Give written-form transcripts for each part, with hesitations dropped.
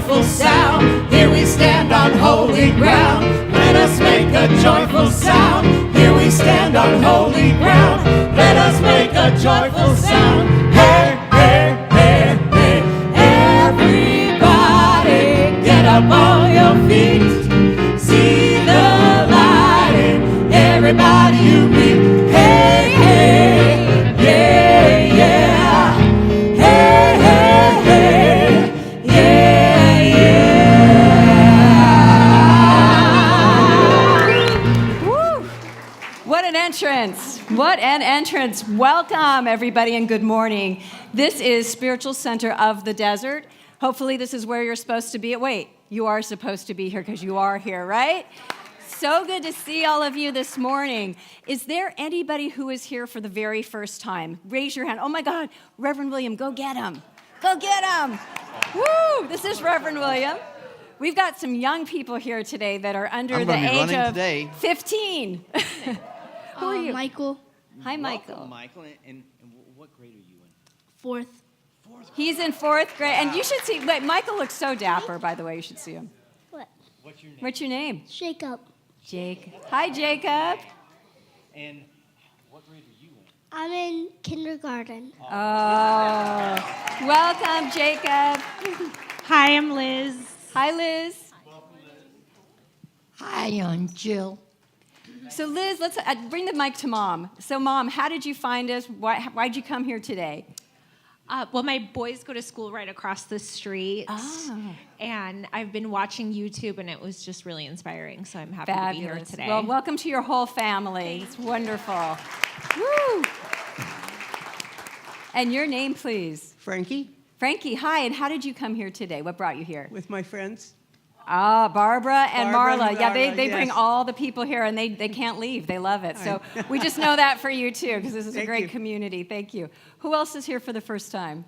joyful sound. Here we stand on holy ground. Let us make a joyful sound. Here we stand on holy ground. Let us make a joyful sound. Hey, hey, hey, hey. Everybody get up on your feet. See the light in everybody you meet. Hey, hey, yeah, yeah. Hey, hey, hey, yeah, yeah. Woo! What an entrance. What an entrance. Welcome, everybody, and good morning. This is Spiritual Center of the Desert. Hopefully this is where you're supposed to be. Wait, you are supposed to be here because you are here, right? So good to see all of you this morning. Is there anybody who is here for the very first time? Raise your hand. Oh my God, Reverend William, go get him. Go get him. Woo, this is Reverend William. We've got some young people here today that are under the age of 15. Who are you? Michael. Hi, Michael. Welcome, Michael. And what grade are you in? Fourth. He's in fourth grade. And you should see, wait, Michael looks so dapper, by the way. You should see him. What? What's your name? What's your name? Jacob. Jacob. Hi, Jacob. And what grade are you in? I'm in kindergarten. Oh, welcome, Jacob. Hi, I'm Liz. Hi, Liz. Hi, I'm Jill. So, Liz, let's bring the mic to Mom. So, Mom, how did you find us? Why'd you come here today? Well, my boys go to school right across the street. Oh. And I've been watching YouTube, and it was just really inspiring. So I'm happy to be here today. Well, welcome to your whole family. It's wonderful. Woo! And your name, please? Frankie, Frankie, hi. And how did you come here today? What brought you here? with my friends. Ah, Barbara and Barbara Marla. and Yeah, Marla, they bring yes. all the people here, and they can't leave. They love it. So we just know that for you, too, because this is a Thank great you. community. Thank you. Who else is here for the first time?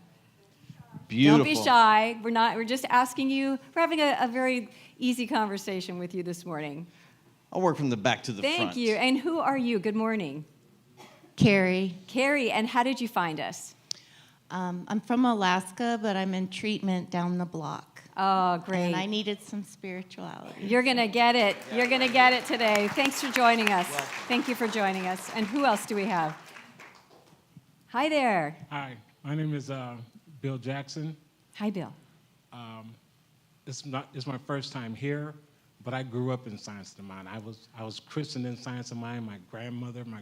Beautiful. Don't be shy. We're just asking you. We're having a very easy conversation with you this morning. I'll work from the back to the front. Thank you. And who are you? Good morning. Carrie. Carrie, and how did you find us? I'm from Alaska, but I'm in treatment down the block. Oh, great. And I needed some spirituality. You're going to get it. You're going to get it today. Thanks for joining us. Thank you for joining us. And who else do we have? Hi there. Hi, my name is Bill Jackson. Hi, Bill. It's my first time here, but I grew up in Science of the Mind. I was christened in Science of the Mind. My grandmother, my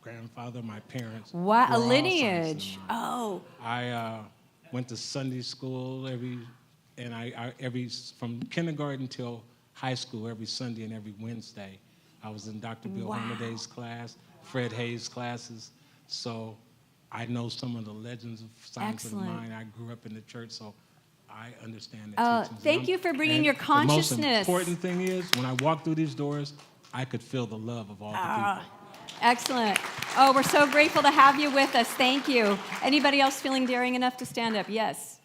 grandfather, my parents. What were a all lineage. Science of the Mind. Oh, I went to Sunday school from kindergarten till high school every Sunday and every Wednesday. I was in Dr. Bill Hornaday's class, Fred Hayes' classes. So I know some of the legends of Science of the Excellent. Mind. I grew up in the church, so I understand the teachings. thank you for bringing And your consciousness. The most important thing is, when I walked through these doors, I could feel the love of all the people. Excellent. Oh, we're so grateful to have you with us. Thank you. Anybody else feeling daring enough to stand up? Yes.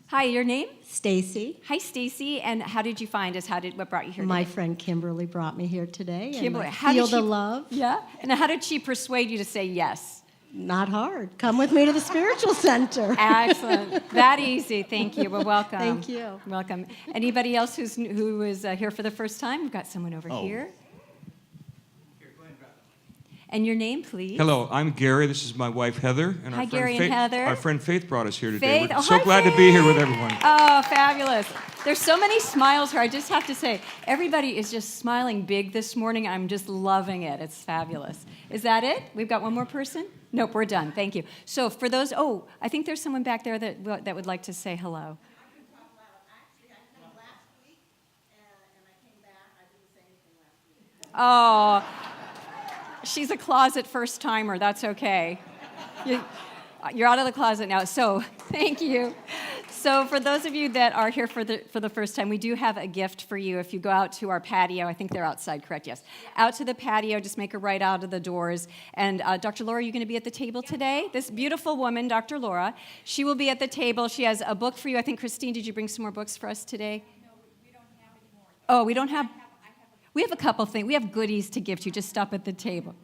Hi, your name? Stacy. Hi, Stacy. And how did you find us? What brought you here My today? friend Kimberly brought me here today. Kimberly, And how I feel did she, the love. Yeah. And how did she persuade you to say yes? Not hard. Come with me to the spiritual center. Excellent. That easy. Thank you. Well, welcome. Thank you. Welcome. Anybody else who is here for the first time? We've got someone over Oh. here. And your name, please? Hello, I'm Gary. This is my wife, Heather. And Hi, our Gary friend and Heather. Our friend Faith brought us here today. Faith? We're Oh, so hi, glad to be here with Faith. everyone. Oh, fabulous. There's so many smiles here. I just have to say, everybody is just smiling big this morning. I'm just loving it. It's fabulous. Is that it? We've got one more person? Nope, we're done. Thank you. So for those, I think there's someone back there that would like to say hello. Oh, she's a closet first-timer. That's okay. You're out of the closet now. So thank you. So for those of you that are here for the first time, we do have a gift for you. If you go out to our patio, I think they're outside, correct? Yes. Out to the patio, just make a right out of the doors. And Dr. Laura, are you going to be at the table today? This beautiful woman, Dr. Laura, she will be at the table. She has a book for you. I think, Christine, did you bring some more books for us today? No, we don't have any more. Oh, we don't have? We have a couple things. We have goodies to give to you. Just stop at the table.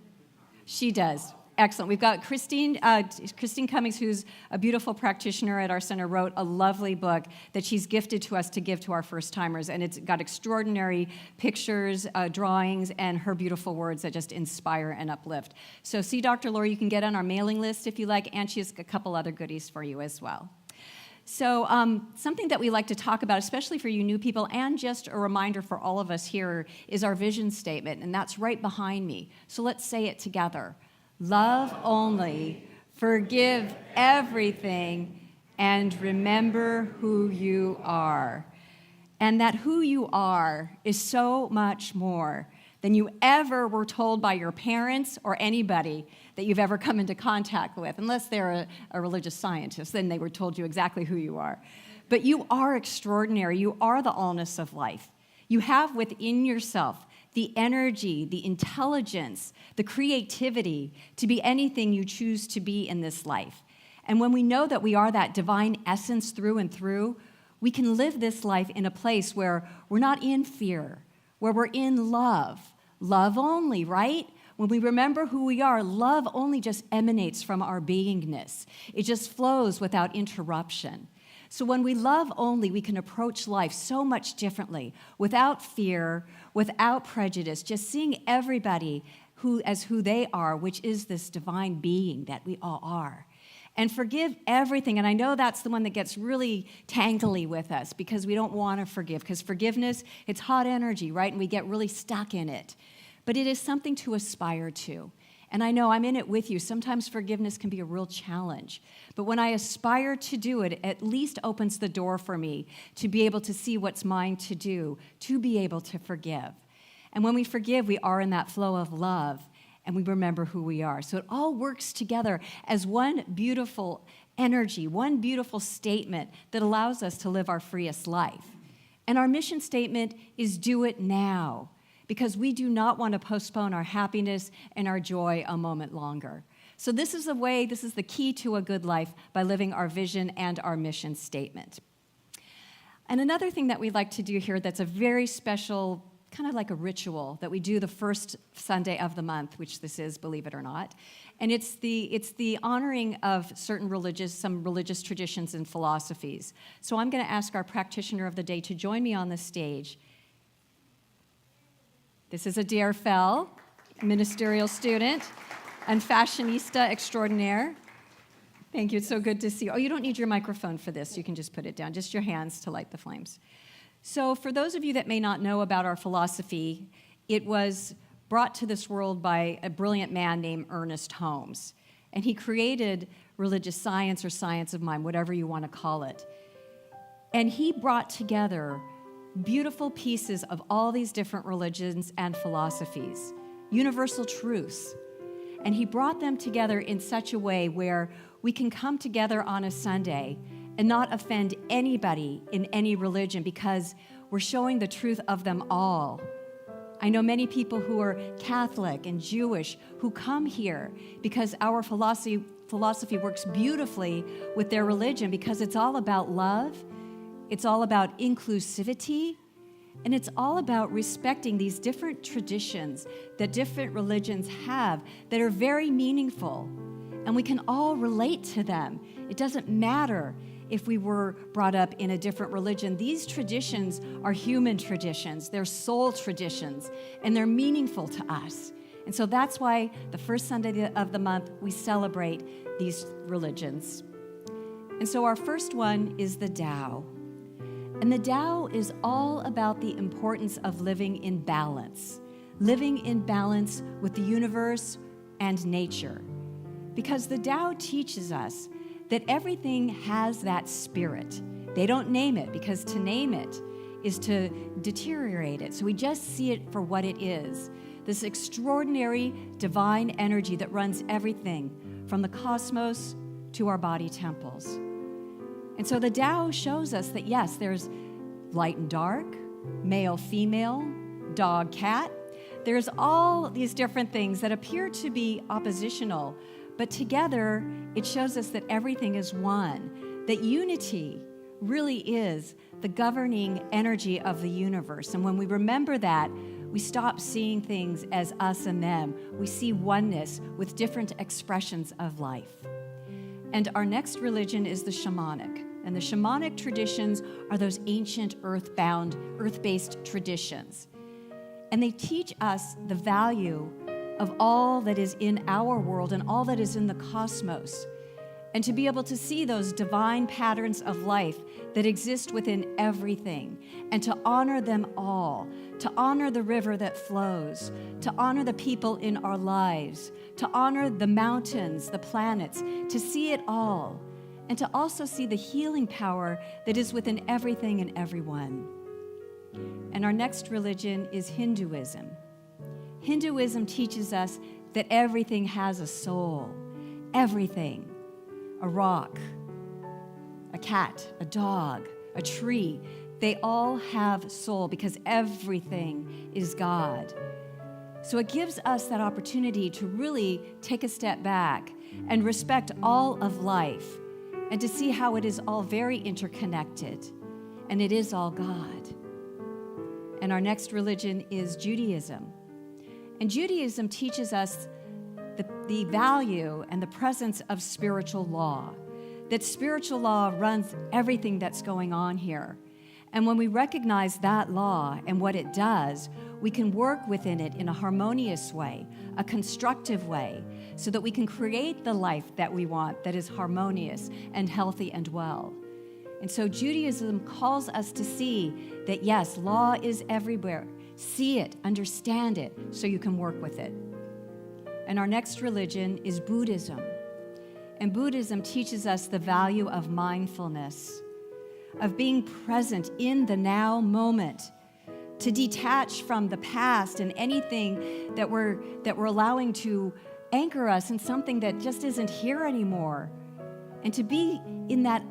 She does. Excellent. We've got Christine Cummings, who's a beautiful practitioner at our center, wrote a lovely book that she's gifted to us to give to our first-timers, and it's got extraordinary pictures, drawings, and her beautiful words that just inspire and uplift. So see Dr. Lori. You can get on our mailing list if you like, and she has a couple other goodies for you as well. So something that we like to talk about, especially for you new people, and just a reminder for all of us here, is our vision statement, and that's right behind me. So let's say it together. Love only, forgive everything, and remember who you are. And that who you are is so much more than you ever were told by your parents or anybody that you've ever come into contact with, unless they're a religious scientist, then they were told you exactly who you are. But you are extraordinary. You are the allness of life. You have within yourself the energy, the intelligence, the creativity to be anything you choose to be in this life. And when we know that we are that divine essence through and through, we can live this life in a place where we're not in fear, where we're in love. Love only, right? When we remember who we are, love only just emanates from our beingness. It just flows without interruption. So when we love only, we can approach life so much differently, without fear, without prejudice, just seeing everybody as who they are, which is this divine being that we all are. And forgive everything. And I know that's the one that gets really tangly with us because we don't want to forgive, because forgiveness, it's hot energy, right? And we get really stuck in it. But it is something to aspire to. And I know I'm in it with you. Sometimes forgiveness can be a real challenge. But when I aspire to do it, it at least opens the door for me to be able to see what's mine to do, to be able to forgive. And when we forgive, we are in that flow of love, and we remember who we are. So it all works together as one beautiful energy, one beautiful statement that allows us to live our freest life. And our mission statement is do it now, because we do not want to postpone our happiness and our joy a moment longer. So this is the key to a good life, by living our vision and our mission statement. And another thing that we like to do here that's a very special, kind of like a ritual that we do the first Sunday of the month, which this is, believe it or not, and it's the honoring of some religious traditions and philosophies. So I'm going to ask our practitioner of the day to join me on the stage. This is Adair Fell, ministerial student and fashionista extraordinaire. Thank you. It's so good to see you. Oh, you don't need your microphone for this. You can just put it down. Just your hands to light the flames. So for those of you that may not know about our philosophy, it was brought to this world by a brilliant man named Ernest Holmes. And he created religious science or science of mind, whatever you want to call it. And he brought together beautiful pieces of all these different religions and philosophies, universal truths. And he brought them together in such a way where we can come together on a Sunday and not offend anybody in any religion, because we're showing the truth of them all. I know many people who are Catholic and Jewish who come here because our philosophy works beautifully with their religion, because it's all about love. It's all about inclusivity, and it's all about respecting these different traditions that different religions have that are very meaningful, and we can all relate to them. It doesn't matter if we were brought up in a different religion. These traditions are human traditions, they're soul traditions, and they're meaningful to us. And so that's why the first Sunday of the month we celebrate these religions. And so our first one is the Tao. And the Tao is all about the importance of living in balance with the universe and nature. Because the Tao teaches us that everything has that spirit. They don't name it, because to name it is to deteriorate it. So we just see it for what it is, this extraordinary divine energy that runs everything from the cosmos to our body temples. And so the Tao shows us that, yes, there's light and dark, male, female, dog, cat. There's all these different things that appear to be oppositional, but together it shows us that everything is one, that unity really is the governing energy of the universe. And when we remember that, We stop seeing things as us and them. We see oneness with different expressions of life. And our next religion is the shamanic. And the shamanic traditions are those ancient earth-based traditions. And they teach us the value of all that is in our world and all that is in the cosmos, and to be able to see those divine patterns of life that exist within everything, and to honor them all, to honor the river that flows, to honor the people in our lives, to honor the mountains, the planets, to see it all, and to also see the healing power that is within everything and everyone. And our next religion is Hinduism. Hinduism teaches us that everything has a soul. Everything. A rock, a cat, a dog, a tree. They all have soul because everything is God. So it gives us that opportunity to really take a step back and respect all of life and to see how it is all very interconnected and it is all God. And our next religion is Judaism. And Judaism teaches us the value and the presence of spiritual law, that spiritual law runs everything that's going on here. And when we recognize that law and what it does, we can work within it in a harmonious way, a constructive way, so that we can create the life that we want that is harmonious and healthy and well. And so Judaism calls us to see that, yes, law is everywhere. See it, understand it, so you can work with it. And our next religion is Buddhism. And Buddhism teaches us the value of mindfulness, of being present in the now moment, to detach from the past and anything that we're allowing to anchor us in something that just isn't here anymore, and to be in that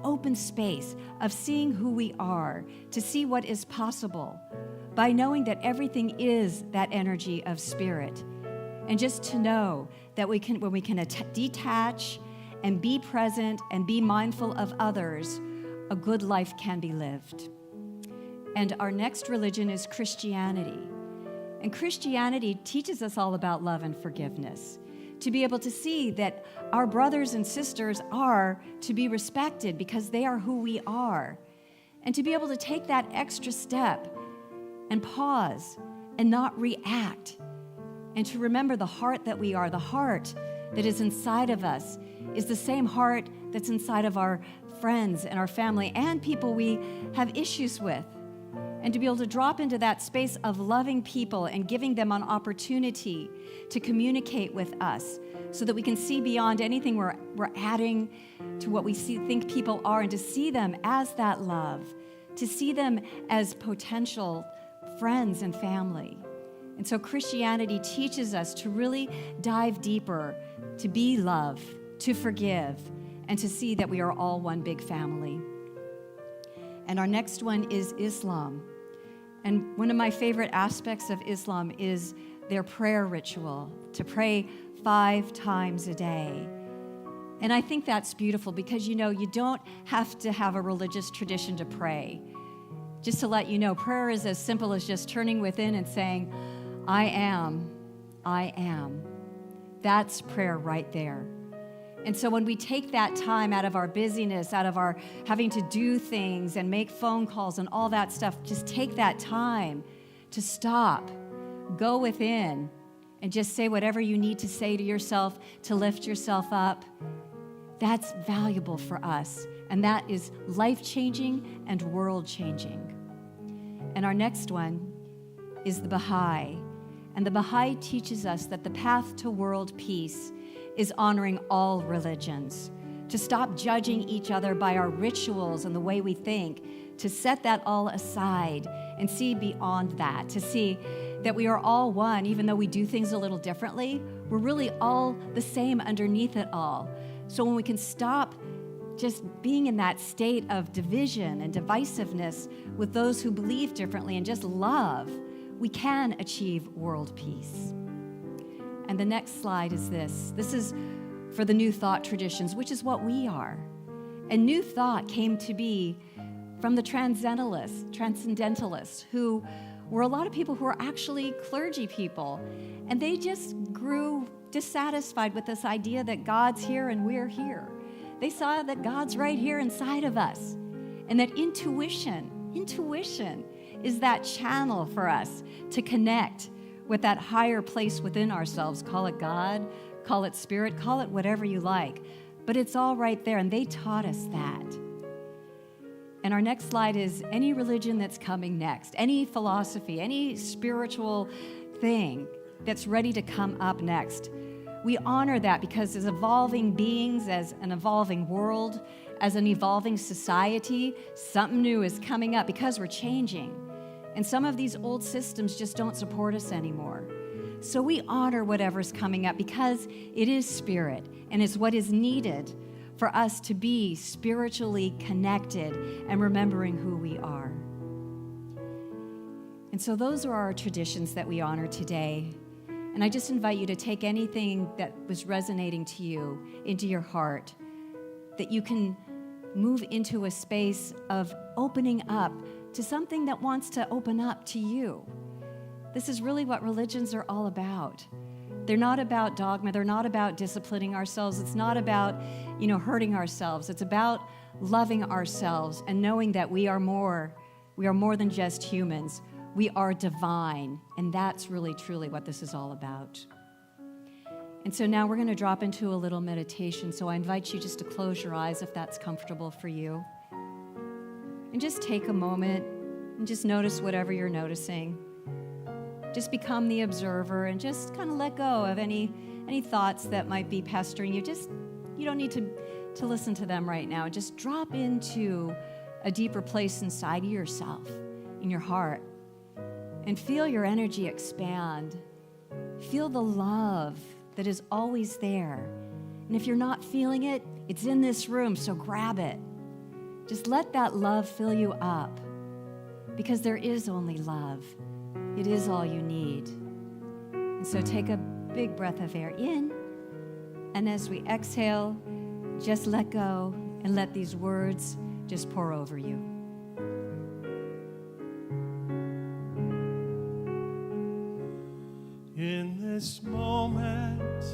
open space of seeing who we are, to see what is possible by knowing that everything is that energy of spirit. And just to know that when we can detach and be present and be mindful of others, a good life can be lived. And our next religion is Christianity. And Christianity teaches us all about love and forgiveness, to be able to see that our brothers and sisters are to be respected because they are who we are, and to be able to take that extra step and pause and not react, and to remember the heart that we are. The heart that is inside of us is the same heart that's inside of our friends and our family and people we have issues with. And to be able to drop into that space of loving people and giving them an opportunity to communicate with us so that we can see beyond anything we're adding to what we think people are, and to see them as that love, to see them as potential friends and family. And so Christianity teaches us to really dive deeper, to be love, to forgive, and to see that we are all one big family. And our next one is Islam. And one of my favorite aspects of Islam is their prayer ritual, to pray 5 times a day. And I think that's beautiful because, you don't have to have a religious tradition to pray. Just to let you know, prayer is as simple as just turning within and saying, I am. That's prayer right there. And so when we take that time out of our busyness, out of our having to do things and make phone calls and all that stuff, just take that time to stop, go within, and just say whatever you need to say to yourself to lift yourself up. That's valuable for us, and that is life-changing and world-changing. And our next one is the Baha'i. And the Baha'i teaches us that the path to world peace is honoring all religions, to stop judging each other by our rituals and the way we think, to set that all aside and see beyond that, to see that we are all one, even though we do things a little differently, we're really all the same underneath it all. So when we can stop just being in that state of division and divisiveness with those who believe differently and just love, we can achieve world peace. And the next slide is this. This is for the New Thought traditions, which is what we are. And New Thought came to be from the transcendentalists who were a lot of people who were actually clergy people, and they just grew dissatisfied with this idea that God's here and we're here. They saw that God's right here inside of us, and that intuition is that channel for us to connect with that higher place within ourselves. Call it God, call it spirit, call it whatever you like, but it's all right there, and they taught us that. And our next slide is any religion that's coming next, any philosophy, any spiritual thing that's ready to come up next. We honor that because as evolving beings, as an evolving world, as an evolving society, something new is coming up because we're changing. And some of these old systems just don't support us anymore. So we honor whatever's coming up because it is spirit and it's what is needed for us to be spiritually connected and remembering who we are. And so those are our traditions that we honor today. And I just invite you to take anything that was resonating to you into your heart, that you can move into a space of opening up to something that wants to open up to you. This is really what religions are all about. They're not about dogma. They're not about disciplining ourselves. It's not about, hurting ourselves. It's about loving ourselves and knowing that we are more than just humans. We are divine, and that's really, truly what this is all about. And so now we're going to drop into a little meditation, so I invite you just to close your eyes if that's comfortable for you. And just take a moment and just notice whatever you're noticing. Just become the observer and just kind of let go of any thoughts that might be pestering you. You don't need to listen to them right now. Just drop into a deeper place inside of yourself, in your heart, and feel your energy expand. Feel the love that is always there. And if you're not feeling it, it's in this room, so grab it. Just let that love fill you up, because there is only love. It is all you need. And so take a big breath of air in, and as we exhale, just let go and let these words just pour over you. In this moment,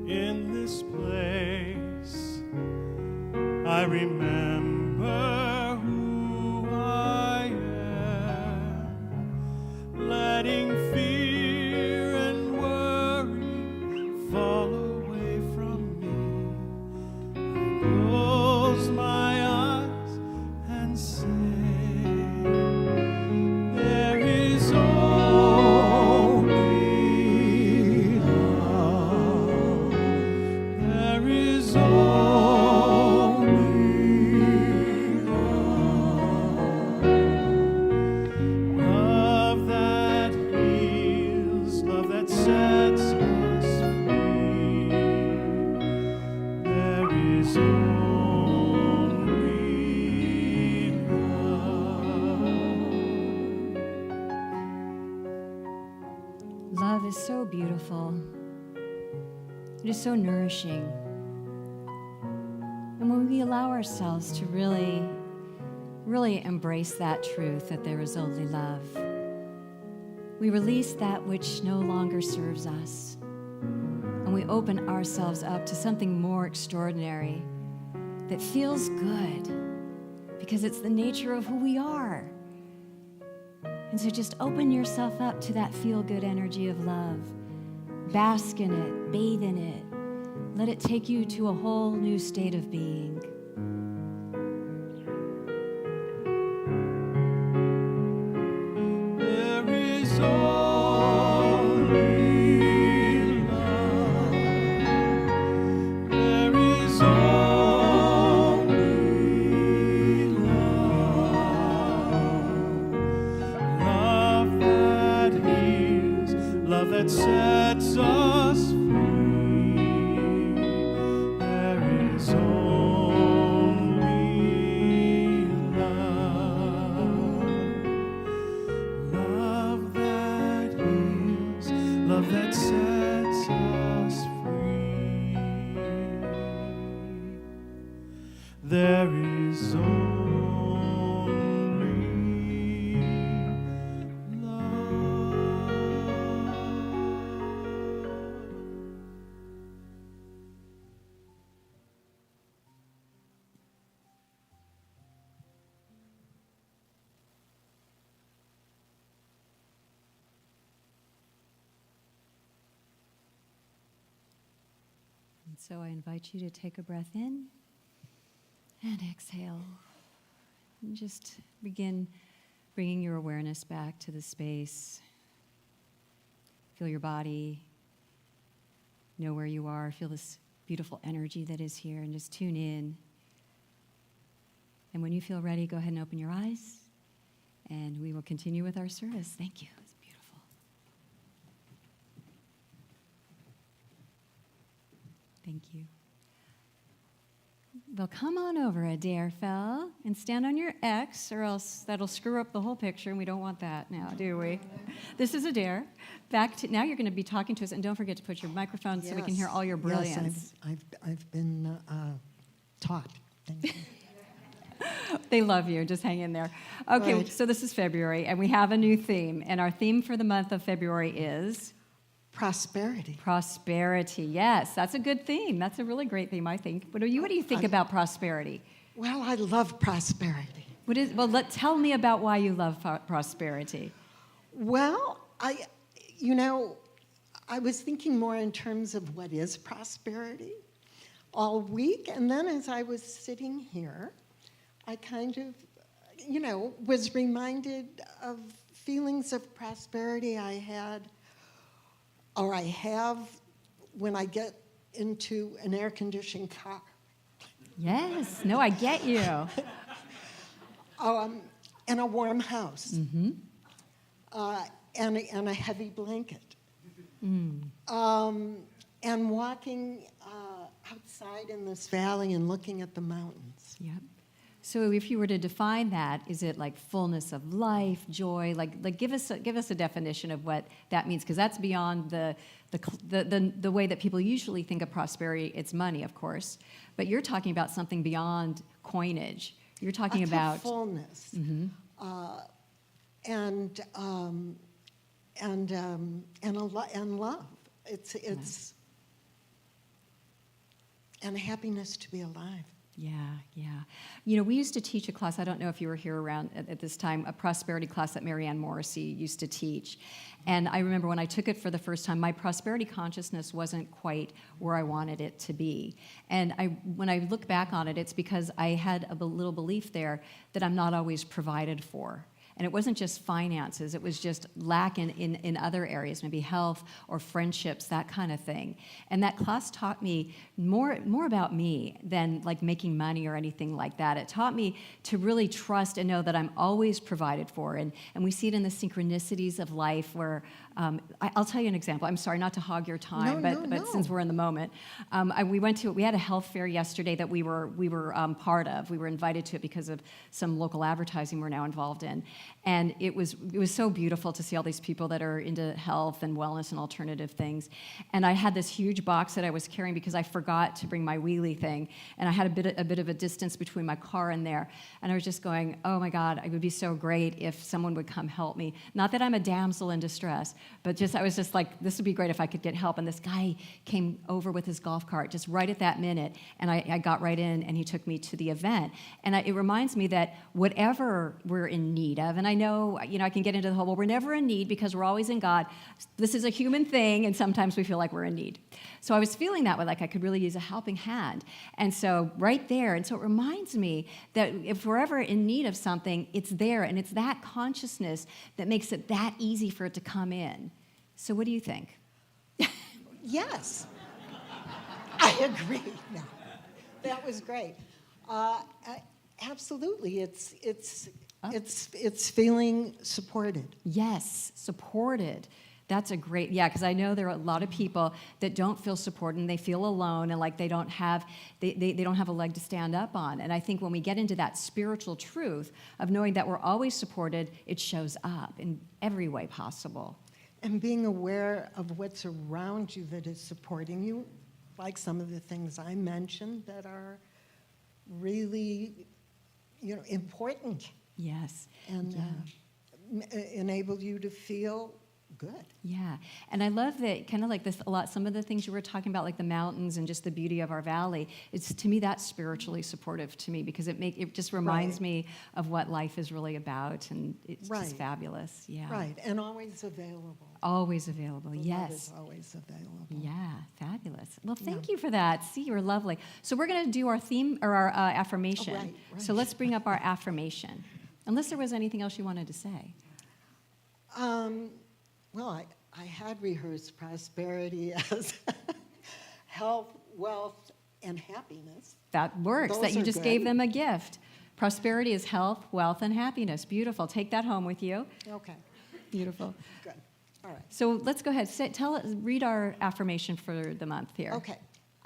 in this place, I remember who I am, letting fear and worry fall away from me. I close my eyes and say, there is only love. There is only love that heals, love that sets us free. There is only love. Love is so beautiful. It is so nourishing. And when we allow ourselves to really, really embrace that truth that there is only love, we release that which no longer serves us. And we open ourselves up to something more extraordinary that feels good, because it's the nature of who we are. And so just open yourself up to that feel-good energy of love. Bask in it, bathe in it. Let it take you to a whole new state of being. There is only love. There is only love. Love that heals, love that sets us free. There is only love. Love that heals, love that sets us free. There is only so I invite you to take a breath in and exhale. And just begin bringing your awareness back to the space. Feel your body. Know where you are. Feel this beautiful energy that is here, and just tune in. And when you feel ready, go ahead and open your eyes, and we will continue with our service. Thank you. It's beautiful. Thank you. Well, come on over, Adair fell, and stand on your X, or else that'll screw up the whole picture, and we don't want that now, do we? This is Adair. Back to now, you're going to be talking to us, and don't forget to put your microphone so we can hear all your brilliance. Yes, I've been taught. Thank you. They love you. Just hang in there. Okay, Right. So this is February, and we have a new theme, and our theme for the month of February is Prosperity. prosperity. Yes, that's a good theme. That's a really great theme, I think. What do you think about prosperity? Well, I love prosperity. Tell me about why you love prosperity. Well, I was thinking more in terms of what is prosperity all week, and then as I was sitting here, I kind of, was reminded of feelings of prosperity I had, or I have, when I get into an air-conditioned car. Yes. No, I get you. And a warm house. Mm-hmm. And a heavy blanket. Mm. And walking outside in this valley and looking at the mountains. Yep. So if you were to define that, is it like fullness of life, joy? Like give us a definition of what that means, because that's beyond the way that people usually think of prosperity. It's money, of course, but you're talking about something beyond coinage. You're talking about fullness. Mm-hmm. And love. It's and happiness to be alive. Yeah. We used to teach a class, I don't know if you were here around at this time, a prosperity class that Marianne Morrissey used to teach. And I remember when I took it for the first time, my prosperity consciousness wasn't quite where I wanted it to be. And when I look back on it, it's because I had a little belief there that I'm not always provided for. And it wasn't just finances, it was just lack in other areas, maybe health or friendships, that kind of thing. And that class taught me more about me than like making money or anything like that. It taught me to really trust and know that I'm always provided for. And we see it in the synchronicities of life where, I'll tell you an example. I'm sorry not to hog your time, but since we're in the moment. We had a health fair yesterday that we were part of. We were invited to it because of some local advertising we're now involved in. And it was so beautiful to see all these people that are into health and wellness and alternative things. And I had this huge box that I was carrying because I forgot to bring my wheelie thing, and I had a bit of a distance between my car and there. And I was just going, oh my God, it would be so great if someone would come help me. Not that I'm a damsel in distress, but I was just like, this would be great if I could get help. And this guy came over with his golf cart just right at that minute, and I got right in, and he took me to the event. And it reminds me that whatever we're in need of, and I know, I can get into the whole, well, we're never in need because we're always in God. This is a human thing, and sometimes we feel like we're in need. So I was feeling that way, like I could really use a helping hand. And so right there, and so it reminds me that if we're ever in need of something, it's there, and it's that consciousness that makes it that easy for it to come in. So what do you think? Yes, I agree. No, that was great. Absolutely, it's feeling supported. Yes, supported. That's a great, because I know there are a lot of people that don't feel supported and they feel alone and like they don't have a leg to stand up on. And I think when we get into that spiritual truth of knowing that we're always supported, it shows up in every way possible. And being aware of what's around you that is supporting you, like some of the things I mentioned that are really, important. Yes. And enable you to feel good. Yeah, and I love that kind of like this a lot. Some of the things you were talking about, like the mountains and just the beauty of our valley. It's to me that's spiritually supportive to me because it just reminds me of what life is really about, and it's just fabulous. Yeah, Right, and always available. always available. The love Yes. is always available. Yeah, fabulous. Well, thank you for that. See, you're lovely. So we're going to do our theme or our affirmation. right. So let's bring up our affirmation. Unless there was anything else you wanted to say. Well, I had rehearsed prosperity as health, wealth, and happiness. That works. Those That you are just good. gave them a gift. Prosperity is health, wealth, and happiness. Beautiful. Take that home with you. Okay, Beautiful. good. All right. So let's go ahead. Read our affirmation for the month here. Okay.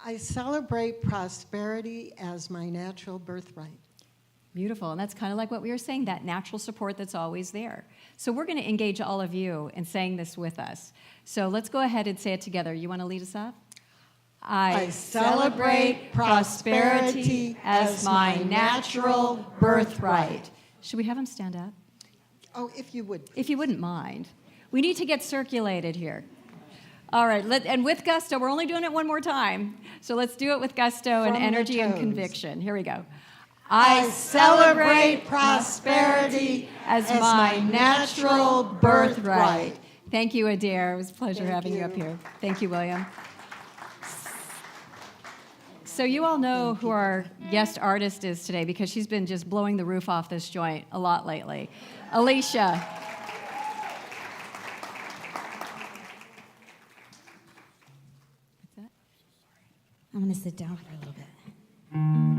I celebrate prosperity as my natural birthright. Beautiful. And that's kind of like what we were saying, that natural support that's always there. So we're going to engage all of you in saying this with us. So let's go ahead and say it together. You want to lead us up? I celebrate prosperity as my natural birthright. Should we have him stand up? Oh, if you would. If you wouldn't mind. We need to get circulated here. All right, and with gusto, we're only doing it one more time. So let's do it with gusto and From the energy and toes. conviction. Here we go. I celebrate prosperity as as my my natural natural birthright. birthright. Thank you, Adair. It was a pleasure Thank having you up you. here. Thank you, William. So you all know who our guest artist is today because she's been just blowing the roof off this joint a lot lately. Alicia. What's that? I'm going to sit down for a little bit.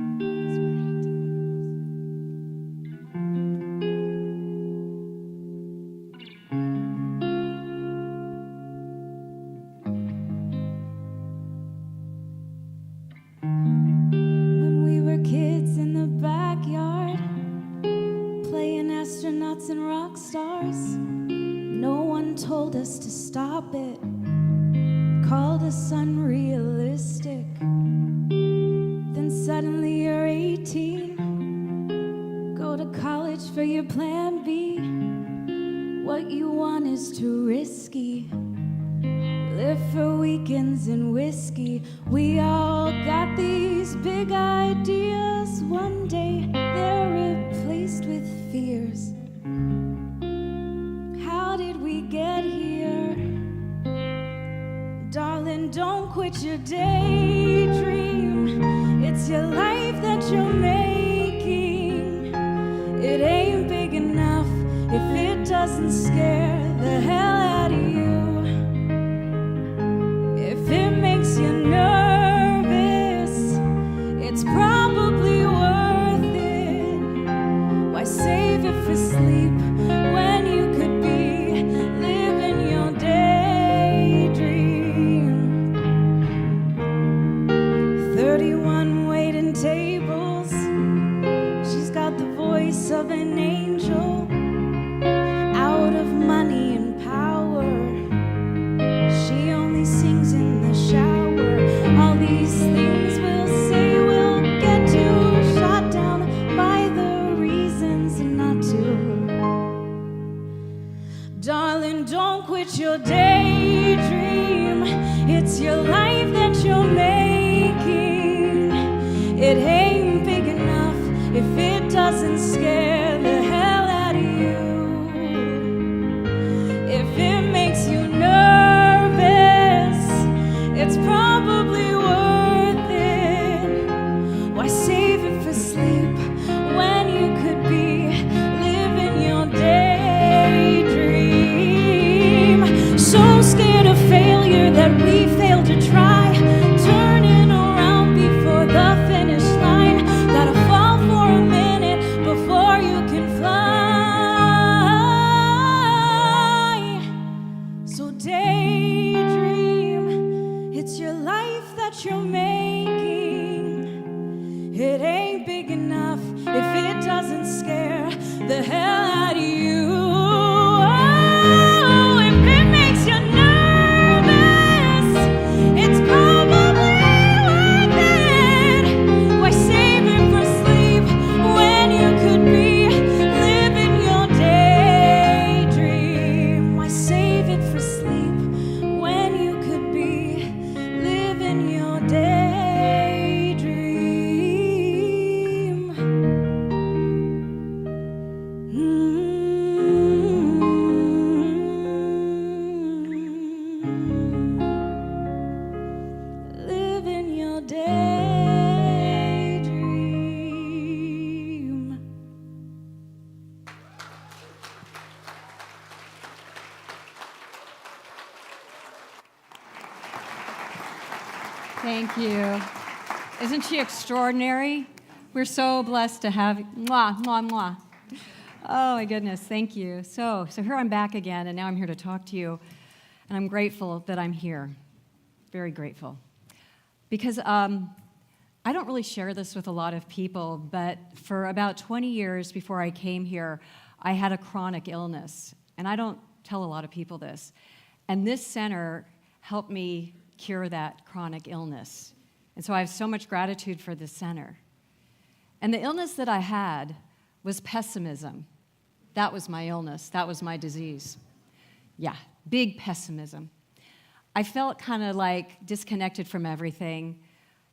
When we were kids in the backyard, playing astronauts and rock stars, no one told us to stop it. Called us unrealistic. Then suddenly you're 18. Go to college for your plan B. What you want is too risky. Live for weekends and whiskey. We all got these big ideas. One day they're replaced with fears. How did we get here? Darling, don't quit your daydream. It's your life that you're making. It ain't big enough if it doesn't scare the hell out of you. If it makes you nervous, it's probably worth it. Why save it for sleep when you could be living your daydream? 31 waiting tables. She's got the voice of an angel. Out of money and power. She only sings in the shower. All these things we'll say will get you shot down by the reasons not to. Darling, don't quit your daydream. It's your life that you're making. It ain't big enough if it doesn't scare the hell out of you. If it makes you nervous, it's probably worth it. Why save it for sleep when you could be living your daydream? So scared of failure that we fail to try, turning around before the finish line. Gotta fall for a minute before you Thank you. Isn't she extraordinary? We're so blessed to have mwah, mwah, mwah. Oh my goodness, thank you. So here I'm back again, and now I'm here to talk to you, and I'm grateful that I'm here. Very grateful. Because I don't really share this with a lot of people, but for about 20 years before I came here, I had a chronic illness, and I don't tell a lot of people this. And this center helped me cure that chronic illness. And so I have so much gratitude for this center. And the illness that I had was pessimism. That was my illness. That was my disease. Yeah, big pessimism. I felt kind of like disconnected from everything,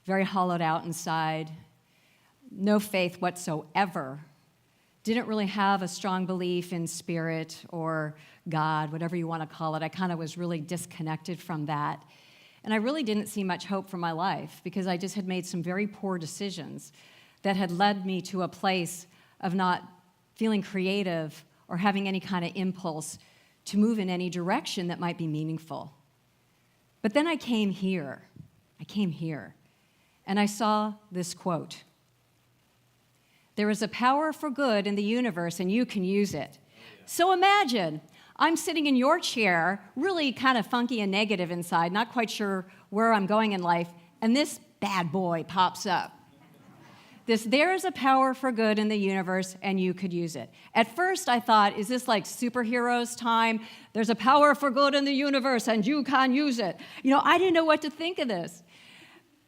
very hollowed out inside, no faith whatsoever. Didn't really have a strong belief in spirit or God, whatever you want to call it. I kind of was really disconnected from that. And I really didn't see much hope for my life because I just had made some very poor decisions that had led me to a place of not feeling creative or having any kind of impulse to move in any direction that might be meaningful. But then I came here, and I saw this quote. There is a power for good in the universe, and you can use it. So imagine, I'm sitting in your chair, really kind of funky and negative inside, not quite sure where I'm going in life, and this bad boy pops up. There is a power for good in the universe, and you could use it. At first, I thought, is this like superheroes time? There's a power for good in the universe, and you can use it. I didn't know what to think of this.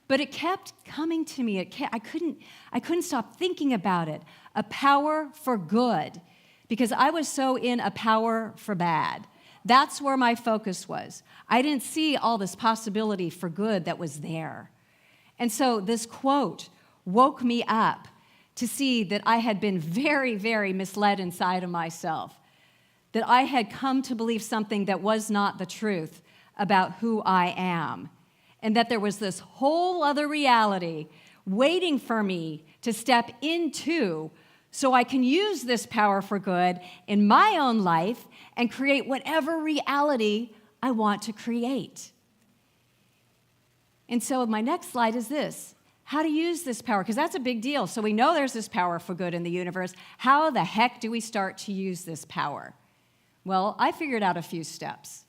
But it kept coming to me. I couldn't stop thinking about it. A power for good, because I was so in a power for bad. That's where my focus was. I didn't see all this possibility for good that was there. And so this quote woke me up to see that I had been very, very misled inside of myself, that I had come to believe something that was not the truth about who I am, and that there was this whole other reality waiting for me to step into so I can use this power for good in my own life and create whatever reality I want to create. And so my next slide is this. How to use this power, because that's a big deal. So we know there's this power for good in the universe. How the heck do we start to use this power? Well, I figured out a few steps.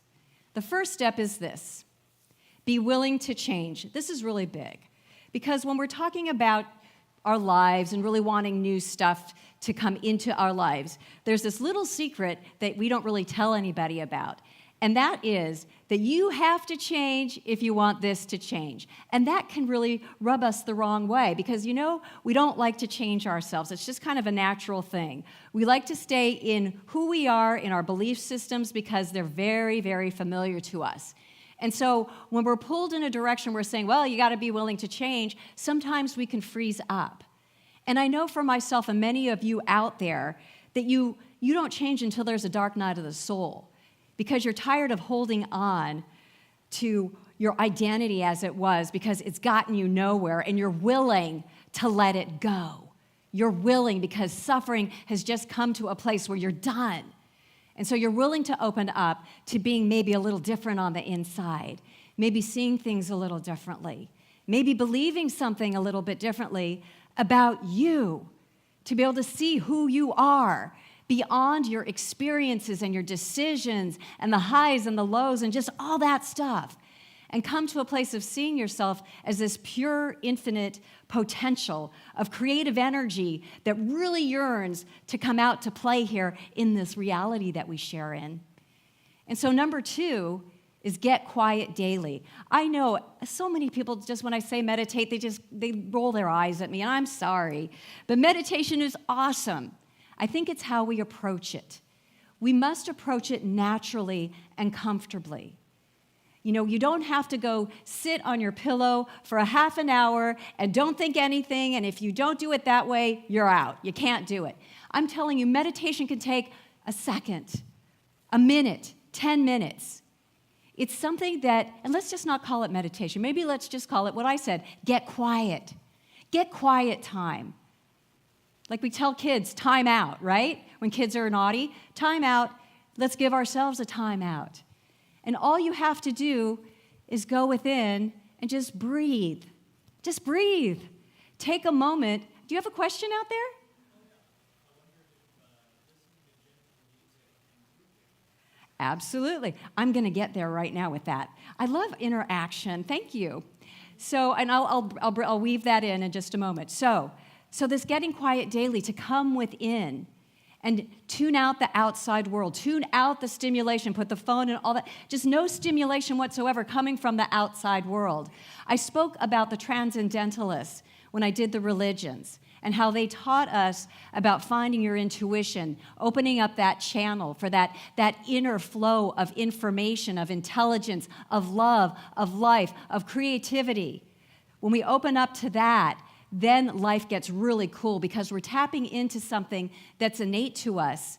The first step is this. Be willing to change. This is really big, because when we're talking about our lives and really wanting new stuff to come into our lives, there's this little secret that we don't really tell anybody about. And that is that you have to change if you want this to change. And that can really rub us the wrong way because, we don't like to change ourselves. It's just kind of a natural thing. We like to stay in who we are, in our belief systems, because they're very, very familiar to us. And so when we're pulled in a direction, we're saying, well, you got to be willing to change. Sometimes we can freeze up. And I know for myself and many of you out there that you don't change until there's a dark night of the soul, because you're tired of holding on to your identity as it was because it's gotten you nowhere, and you're willing to let it go. You're willing because suffering has just come to a place where you're done. And so you're willing to open up to being maybe a little different on the inside, maybe seeing things a little differently, maybe believing something a little bit differently about you, to be able to see who you are beyond your experiences and your decisions and the highs and the lows and just all that stuff, and come to a place of seeing yourself as this pure, infinite potential of creative energy that really yearns to come out to play here in this reality that we share in. And so number 2 is get quiet daily. I know so many people, just when I say meditate, they roll their eyes at me, and I'm sorry, but meditation is awesome. I think it's how we approach it. We must approach it naturally and comfortably. You don't have to go sit on your pillow for a half an hour and don't think anything, and if you don't do it that way, you're out. You can't do it. I'm telling you, meditation can take a second, a minute, 10 minutes. It's something that, and let's just not call it meditation. Maybe let's just call it what I said, get quiet. Get quiet time. Like we tell kids, time out, right? When kids are naughty, time out. Let's give ourselves a time out. And all you have to do is go within and just breathe. Just breathe. Take a moment. Do you have a question out there? Absolutely. I'm going to get there right now with that. I love interaction. Thank you. So, and I'll weave that in just a moment. So this getting quiet daily, to come within and tune out the outside world, tune out the stimulation, put the phone and all that, just no stimulation whatsoever coming from the outside world. I spoke about the transcendentalists when I did the religions and how they taught us about finding your intuition, opening up that channel for that inner flow of information, of intelligence, of love, of life, of creativity. When we open up to that, then life gets really cool because we're tapping into something that's innate to us,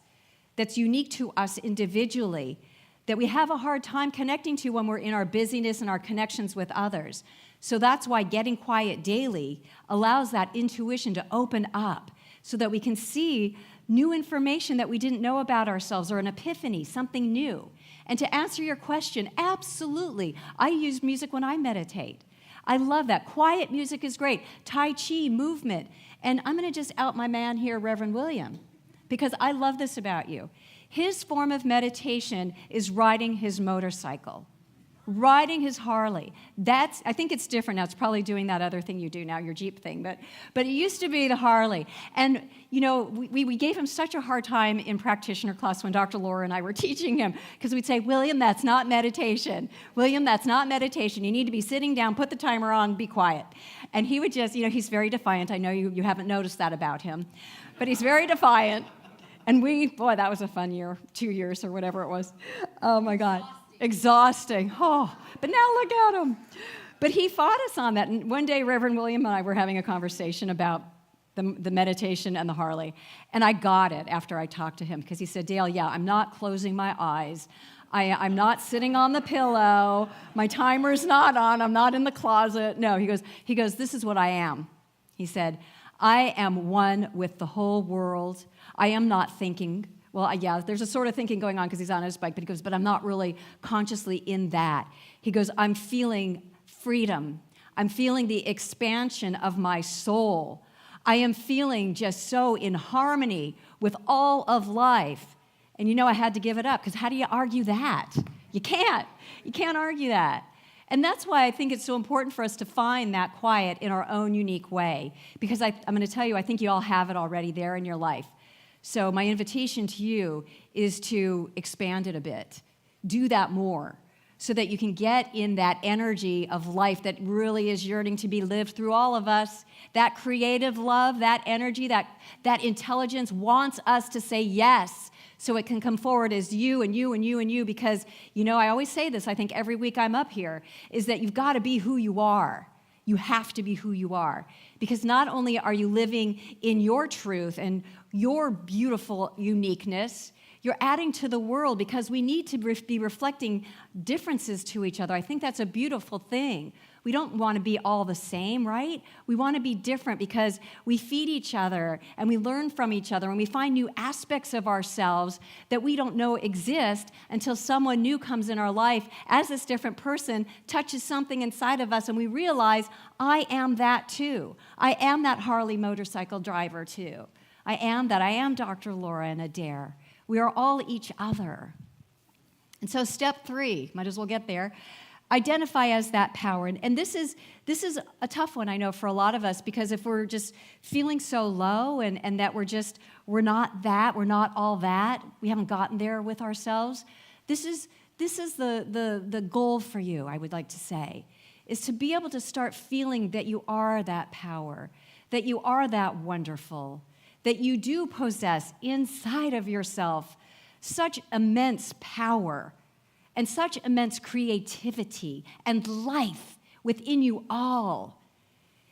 that's unique to us individually, that we have a hard time connecting to when we're in our busyness and our connections with others. So that's why getting quiet daily allows that intuition to open up so that we can see new information that we didn't know about ourselves, or an epiphany, something new. And to answer your question, absolutely. I use music when I meditate. I love that. Quiet music is great. Tai Chi, movement. And I'm going to just out my man here, Reverend William, because I love this about you. His form of meditation is riding his motorcycle, riding his Harley. I think it's different now. It's probably doing that other thing you do now, your Jeep thing. But it used to be the Harley. And, you know, we gave him such a hard time in practitioner class when Dr. Laura and I were teaching him, because we'd say, William, that's not meditation. William, that's not meditation. You need to be sitting down, put the timer on, be quiet. And he would just, he's very defiant. I know you haven't noticed that about him. But he's very defiant. And that was a fun year, 2 years or whatever it was. Oh, my God. Exhausting. Oh, but now look at him. But he fought us on that. And one day, Reverend William and I were having a conversation about the meditation and the Harley. And I got it after I talked to him, because he said, Dale, yeah, I'm not closing my eyes. I'm not sitting on the pillow. My timer's not on. I'm not in the closet. No, he goes, this is what I am. He said, I am one with the whole world. I am not thinking. Well, yeah, there's a sort of thinking going on because he's on his bike, but he goes, but I'm not really consciously in that. He goes, I'm feeling freedom. I'm feeling the expansion of my soul. I am feeling just so in harmony with all of life. And I had to give it up, because how do you argue that? You can't. You can't argue that. And that's why I think it's so important for us to find that quiet in our own unique way, because I'm going to tell you, I think you all have it already there in your life. So my invitation to you is to expand it a bit. Do that more so that you can get in that energy of life that really is yearning to be lived through all of us. That creative love, that energy, that intelligence wants us to say yes, so it can come forward as you and you and you and you, because, I always say this, I think every week I'm up here, is that you've got to be who you are. You have to be who you are, because not only are you living in your truth and your beautiful uniqueness, you're adding to the world, because we need to be reflecting differences to each other. I think that's a beautiful thing. We don't want to be all the same, right? We want to be different, because we feed each other and we learn from each other, and we find new aspects of ourselves that we don't know exist until someone new comes in our life as this different person, touches something inside of us, and we realize, I am that too. I am that Harley motorcycle driver too. I am that. I am Dr. Laura and Adair. We are all each other. And so step 3, might as well get there, identify as that power. And this is a tough one, I know, for a lot of us, because if we're just feeling so low and that we're not that, we're not all that, we haven't gotten there with ourselves, this is the goal for you, I would like to say, is to be able to start feeling that you are that power, that you are that wonderful, that you do possess inside of yourself such immense power and such immense creativity and life within you all.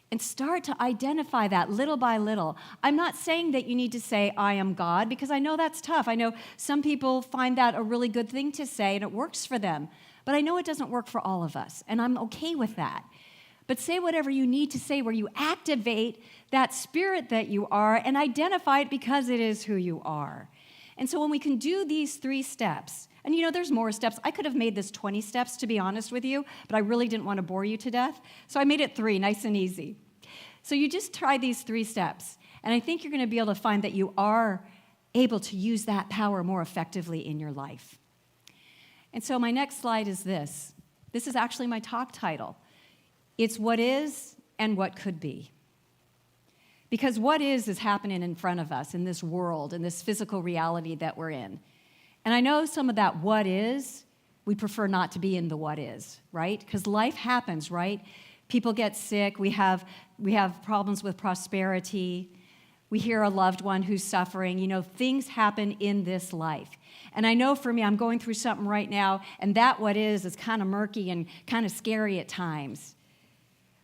And start to identify that little by little. I'm not saying that you need to say, I am God, because I know that's tough. I know some people find that a really good thing to say, and it works for them. But I know it doesn't work for all of us, and I'm okay with that. But say whatever you need to say, where you activate that spirit that you are and identify it because it is who you are. And so when we can do these 3 steps, and there's more steps. I could have made this 20 steps, to be honest with you, but I really didn't want to bore you to death. So I made it 3, nice and easy. So you just try these 3 steps, and I think you're going to be able to find that you are able to use that power more effectively in your life. And so my next slide is this. This is actually my talk title. It's what is and what could be. Because what is happening in front of us in this world, in this physical reality that we're in. And I know some of that what is, we prefer not to be in the what is, right? Because life happens, right? People get sick. We have problems with prosperity. We hear a loved one who's suffering. Things happen in this life. And I know for me, I'm going through something right now, and that what is kind of murky and kind of scary at times.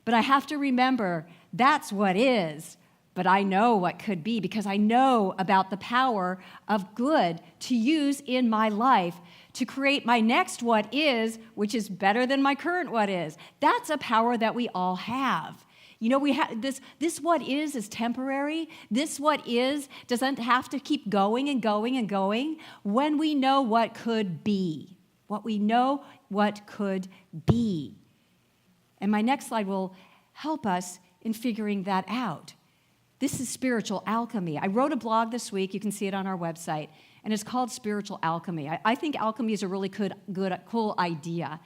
But I have to remember, that's what is. But I know what could be because I know about the power of good to use in my life to create my next what is, which is better than my current what is. That's a power that we all have. We have this what is temporary. This what is doesn't have to keep going and going and going when we know what could be. What we know what could be. And my next slide will help us in figuring that out. This is spiritual alchemy. I wrote a blog this week. You can see it on our website. And it's called Spiritual Alchemy. I think alchemy is a really cool idea.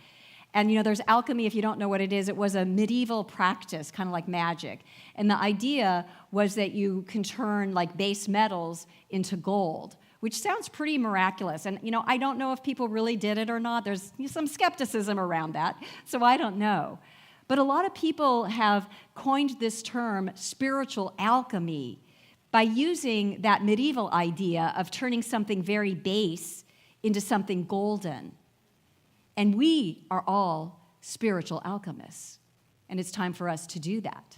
And there's alchemy, if you don't know what it is, it was a medieval practice, kind of like magic. And the idea was that you can turn like base metals into gold, which sounds pretty miraculous. And I don't know if people really did it or not. There's some skepticism around that, so I don't know. But a lot of people have coined this term, spiritual alchemy, by using that medieval idea of turning something very base into something golden. And we are all spiritual alchemists, and it's time for us to do that.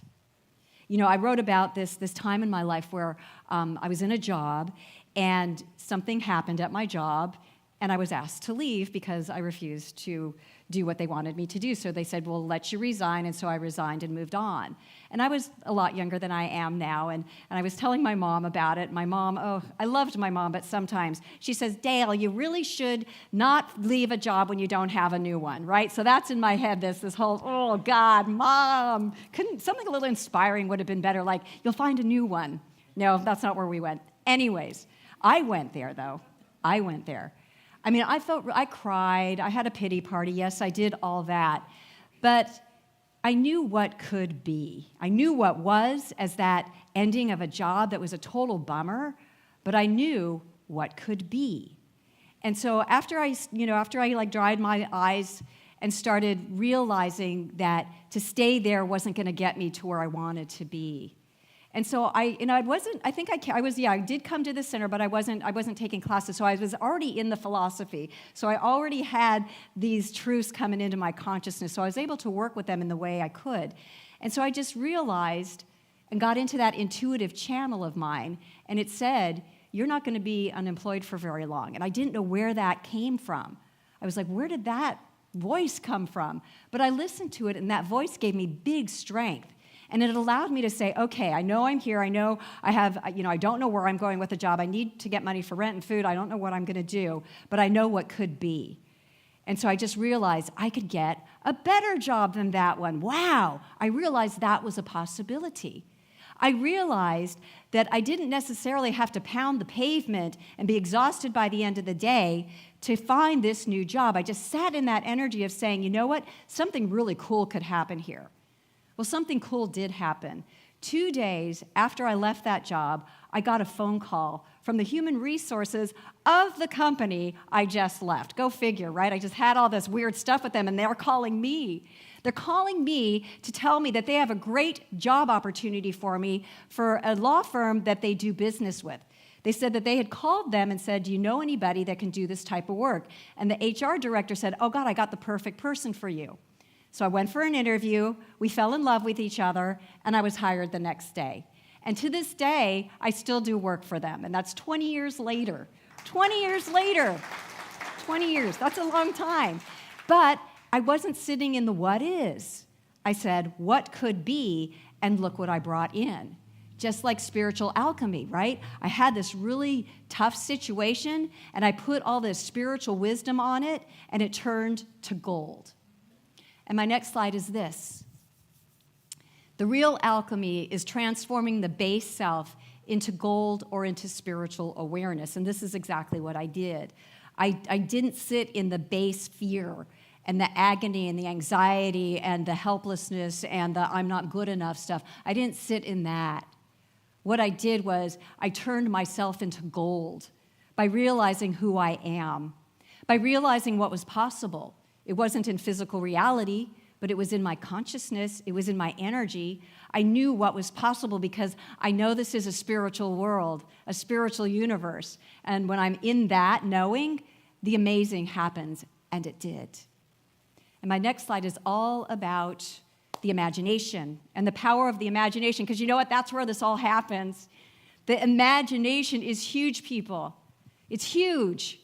I wrote about this time in my life where I was in a job, and something happened at my job, and I was asked to leave because I refused to do what they wanted me to do. So they said, we'll let you resign, and so I resigned and moved on. And I was a lot younger than I am now, and I was telling my mom about it. My mom, I loved my mom, but sometimes she says, Dale, you really should not leave a job when you don't have a new one, right? So that's in my head, this whole, oh God, Mom, something a little inspiring would have been better, like, you'll find a new one. No, that's not where we went. Anyways, I went there, though. I went there. I cried, I had a pity party, yes, I did all that, but I knew what could be. I knew what was as that ending of a job that was a total bummer, but I knew what could be. And so after I dried my eyes and started realizing that to stay there wasn't going to get me to where I wanted to be. And so I did come to the center, but I wasn't taking classes. So I was already in the philosophy. So I already had these truths coming into my consciousness. So I was able to work with them in the way I could. And so I just realized and got into that intuitive channel of mine. And it said, you're not going to be unemployed for very long. And I didn't know where that came from. I was like, where did that voice come from? But I listened to it, and that voice gave me big strength. And it allowed me to say, okay, I know I'm here. I know I don't know where I'm going with the job. I need to get money for rent and food. I don't know what I'm going to do, but I know what could be. And so I just realized I could get a better job than that one. Wow, I realized that was a possibility. I realized that I didn't necessarily have to pound the pavement and be exhausted by the end of the day to find this new job. I just sat in that energy of saying, you know what, something really cool could happen here. Well, something cool did happen. 2 days after I left that job, I got a phone call from the human resources of the company I just left. Go figure, right? I just had all this weird stuff with them, and they're calling me. They're calling me to tell me that they have a great job opportunity for me for a law firm that they do business with. They said that they had called them and said, do you know anybody that can do this type of work? And the HR director said, oh God, I got the perfect person for you. So I went for an interview, we fell in love with each other, and I was hired the next day. And to this day, I still do work for them, and that's 20 years later. 20 years later. 20 years, that's a long time. But I wasn't sitting in the what is. I said, what could be, and look what I brought in. just like spiritual alchemy, right? I had this really tough situation, and I put all this spiritual wisdom on it, and it turned to gold. And my next slide is this. The real alchemy is transforming the base self into gold or into spiritual awareness. And this is exactly what I did. I didn't sit in the base fear and the agony and the anxiety and the helplessness and the I'm not good enough stuff. I didn't sit in that. What I did was I turned myself into gold by realizing who I am, by realizing what was possible. It wasn't in physical reality, but it was in my consciousness. It was in my energy. I knew what was possible because I know this is a spiritual world, a spiritual universe. And when I'm in that knowing, the amazing happens, and it did. And my next slide is all about the imagination and the power of the imagination, because you know what? That's where this all happens. The imagination is huge, people. It's huge.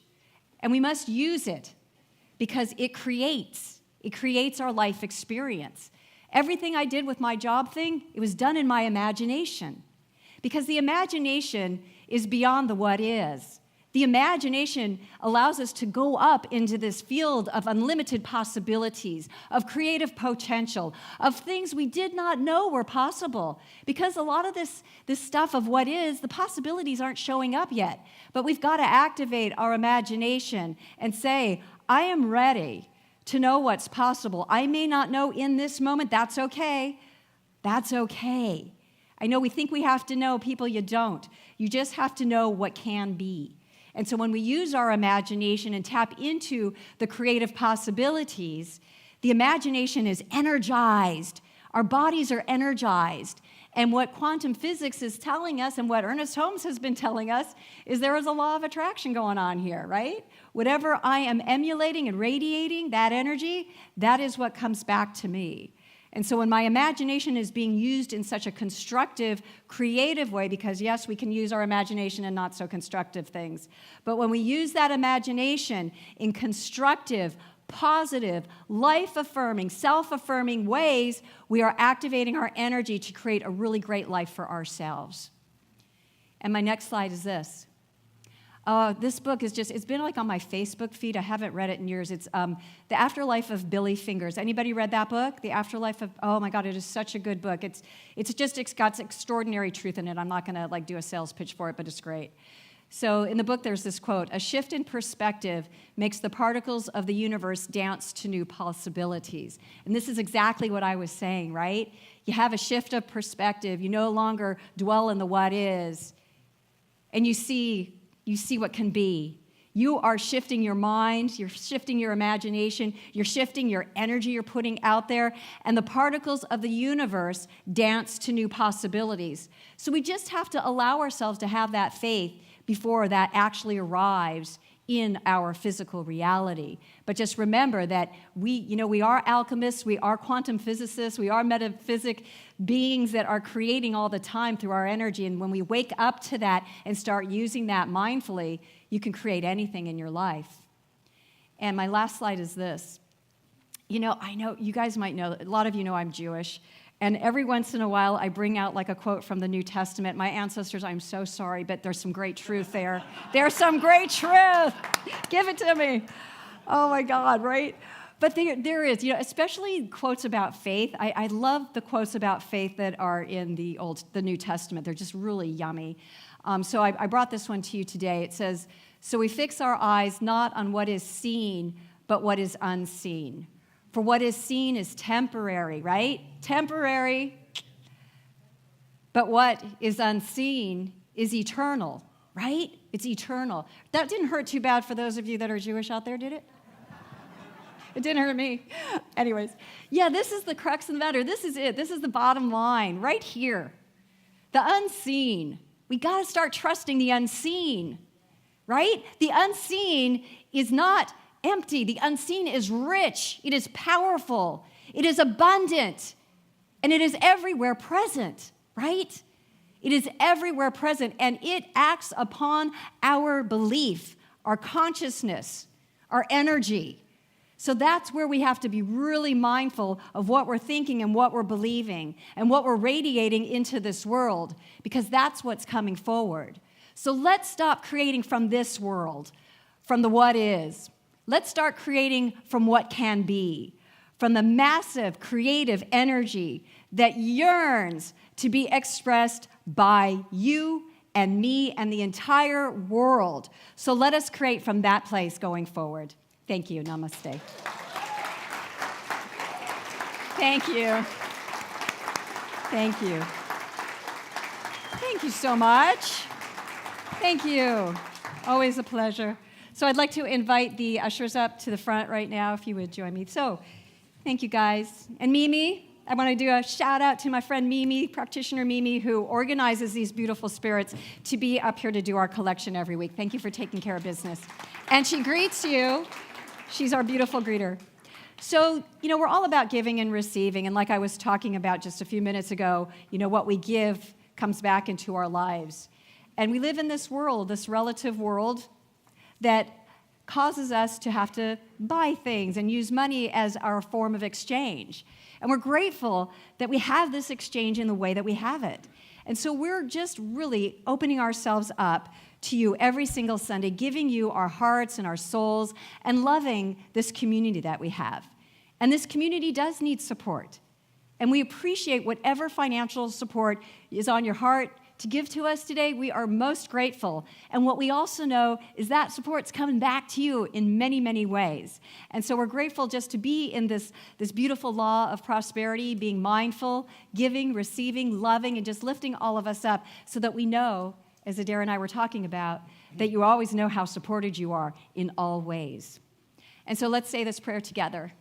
And we must use it because it creates our life experience. Everything I did with my job thing, it was done in my imagination. Because the imagination is beyond the what is. The imagination allows us to go up into this field of unlimited possibilities, of creative potential, of things we did not know were possible. Because a lot of this stuff of what is, the possibilities aren't showing up yet. But we've got to activate our imagination and say, I am ready to know what's possible. I may not know in this moment. That's okay. That's okay. I know we think we have to know. People, you don't. You just have to know what can be. And so when we use our imagination and tap into the creative possibilities, the imagination is energized. Our bodies are energized. And what quantum physics is telling us and what Ernest Holmes has been telling us is there is a law of attraction going on here, right? Whatever I am emulating and radiating, that energy, that is what comes back to me. And so when my imagination is being used in such a constructive, creative way, because yes, we can use our imagination in not so constructive things, but when we use that imagination in constructive, positive, life-affirming, self-affirming ways, we are activating our energy to create a really great life for ourselves. And my next slide is this. This book is it's been like on my Facebook feed. I haven't read it in years. It's The Afterlife of Billy Fingers. Anybody read that book? The Afterlife of, oh my God, it is such a good book. It's got extraordinary truth in it. I'm not gonna do a sales pitch for it, but it's great. So in the book, there's this quote, "A shift in perspective makes the particles of the universe dance to new possibilities." And this is exactly what I was saying, right? You have a shift of perspective. You no longer dwell in the what is, and you see what can be. You are shifting your mind, you're shifting your imagination, you're shifting your energy you're putting out there, and the particles of the universe dance to new possibilities. So we just have to allow ourselves to have that faith before that actually arrives in our physical reality. But just remember that we are alchemists, we are quantum physicists, we are metaphysic beings that are creating all the time through our energy. And when we wake up to that and start using that mindfully, you can create anything in your life. And my last slide is this. I know you guys might know, a lot of you know I'm Jewish. And every once in a while, I bring out like a quote from the New Testament. My ancestors, I'm so sorry, but there's some great truth there. There's some great truth. Give it to me. Oh my God, right? But there is, especially quotes about faith. I love the quotes about faith that are in the New Testament. They're just really yummy. So I brought this one to you today. It says, "So we fix our eyes not on what is seen, but what is unseen. For what is seen is temporary," right? Temporary. "But what is unseen is eternal," right? It's eternal. That didn't hurt too bad for those of you that are Jewish out there, did it? It didn't hurt me. Anyways, yeah, this is the crux of the matter. This is it. This is the bottom line right here. The unseen. We got to start trusting the unseen, right? The unseen is not empty. The unseen is rich. It is powerful. It is abundant. And it is everywhere present, right? It is everywhere present, and it acts upon our belief, our consciousness, our energy. So that's where we have to be really mindful of what we're thinking and what we're believing and what we're radiating into this world, because that's what's coming forward. So let's stop creating from this world, from the what is. Let's start creating from what can be, from the massive creative energy that yearns to be expressed by you and me and the entire world. So let us create from that place going forward. Thank you. Namaste. Thank you. Thank you. Thank you so much. Thank you. Always a pleasure. So I'd like to invite the ushers up to the front right now, if you would join me. So thank you, guys. And Mimi, I want to do a shout out to my friend Mimi, practitioner Mimi, who organizes these beautiful spirits to be up here to do our collection every week. Thank you for taking care of business. And she greets you. She's our beautiful greeter. So, we're all about giving and receiving. And like I was talking about just a few minutes ago, what we give comes back into our lives. And we live in this world, this relative world, that causes us to have to buy things and use money as our form of exchange. And we're grateful that we have this exchange in the way that we have it. And so we're just really opening ourselves up to you every single Sunday, giving you our hearts and our souls and loving this community that we have. And this community does need support. And we appreciate whatever financial support is on your heart to give to us today. We are most grateful. And what we also know is that support's coming back to you in many, many ways. And so we're grateful just to be in this beautiful law of prosperity, being mindful, giving, receiving, loving, and just lifting all of us up so that we know, as Adair and I were talking about, that you always know how supported you are in all ways. And so let's say this prayer together.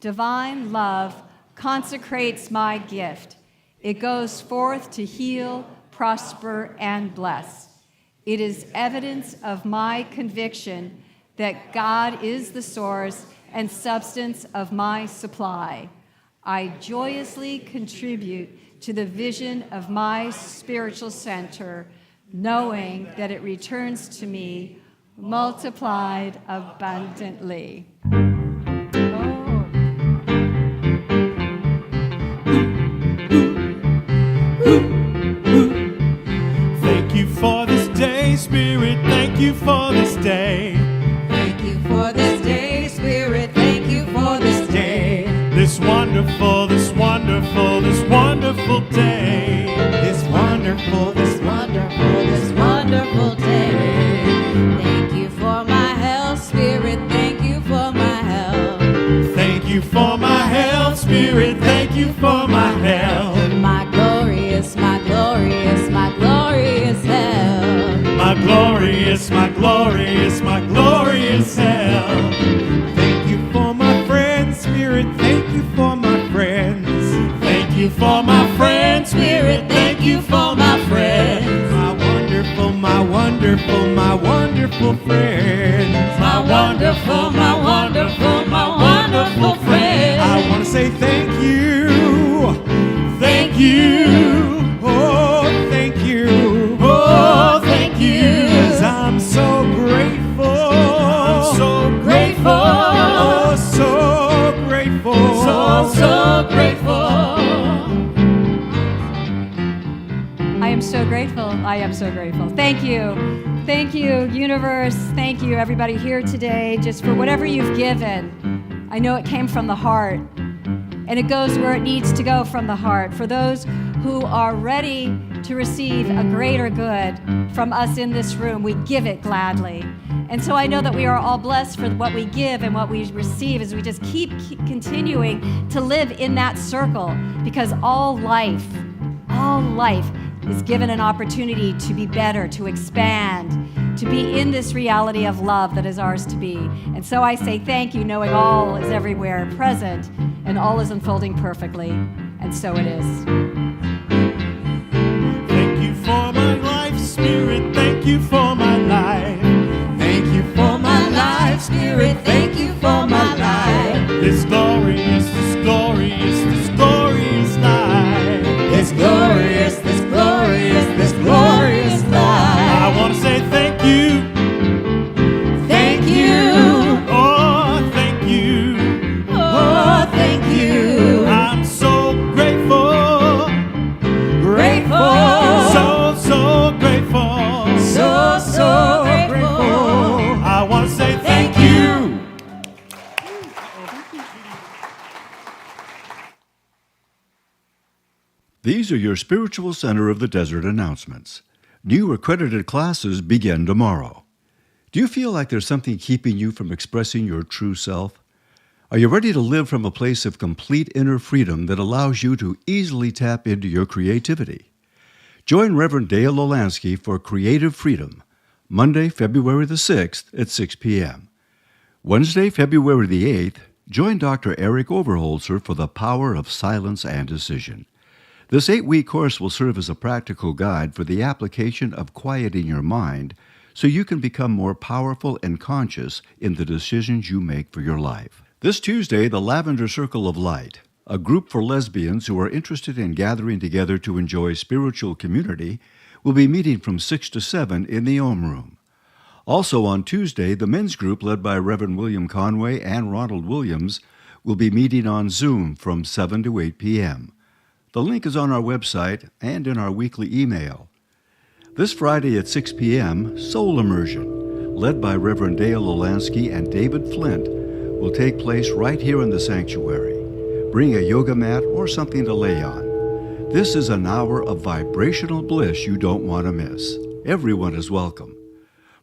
Divine love consecrates my gift. It goes forth to heal, prosper, and bless. It is evidence of my conviction that God is the source and substance of my supply. I joyously contribute to the vision of my spiritual center, knowing that it returns to me multiplied abundantly. Thank you for this day, Spirit. Thank you for this day. Thank you for this day, Spirit. Thank you for this day. This wonderful, this wonderful, this wonderful day. This wonderful, this wonderful, this wonderful day. Thank you for my health, Spirit. Thank you for my health. Thank you for my health, Spirit. Thank you for my health. My glorious, my glorious, my glorious health. My glorious, my glorious, my glorious health. Thank you for my friends, Spirit. Thank you for my friends. Thank you for my friends, Spirit. Thank you for my friends. My wonderful, my wonderful, my wonderful friends. My wonderful, my wonderful, my wonderful friends. I want to say thank you. Thank you. Oh, thank you. Oh, thank you. 'Cause I'm so grateful. I'm so grateful. Oh, so grateful. So grateful. I am so grateful. I am so grateful. Thank you. Thank you, universe. Thank you, everybody here today, just for whatever you've given. I know it came from the heart, and it goes where it needs to go from the heart. For those who are ready to receive a greater good from us in this room, we give it gladly. And so I know that we are all blessed for what we give and what we receive as we just keep continuing to live in that circle, because all life is given an opportunity to be better, to expand, to be in this reality of love that is ours to be. And so I say thank you, knowing all is everywhere present and all is unfolding perfectly. And so it is. Thank you for my life, Spirit. Thank you for my life. Thank you for my life, Spirit. Thank you for my life. This glorious, this glorious, this glorious life. This glorious, this glorious, this glorious life. I want to say thank you. Thank you. Oh, thank you. These are your Spiritual Center of the Desert announcements. New accredited classes begin tomorrow. Do you feel like there's something keeping you from expressing your true self? Are you ready to live from a place of complete inner freedom that allows you to easily tap into your creativity? Join Reverend Dale Olansky for Creative Freedom, Monday, February the 6th at 6 p.m. Wednesday, February the 8th, join Dr. Eric Overholzer for The Power of Silence and Decision. This 8-week course will serve as a practical guide for the application of quieting your mind so you can become more powerful and conscious in the decisions you make for your life. This Tuesday, the Lavender Circle of Light, a group for lesbians who are interested in gathering together to enjoy spiritual community, will be meeting from 6 to 7 in the Ohm Room. Also on Tuesday, the men's group led by Reverend William Conway and Ronald Williams will be meeting on Zoom from 7 to 8 p.m. The link is on our website and in our weekly email. This Friday at 6 p.m., Soul Immersion, led by Reverend Dale Olansky and David Flint, will take place right here in the sanctuary. Bring a yoga mat or something to lay on. This is an hour of vibrational bliss you don't want to miss. Everyone is welcome.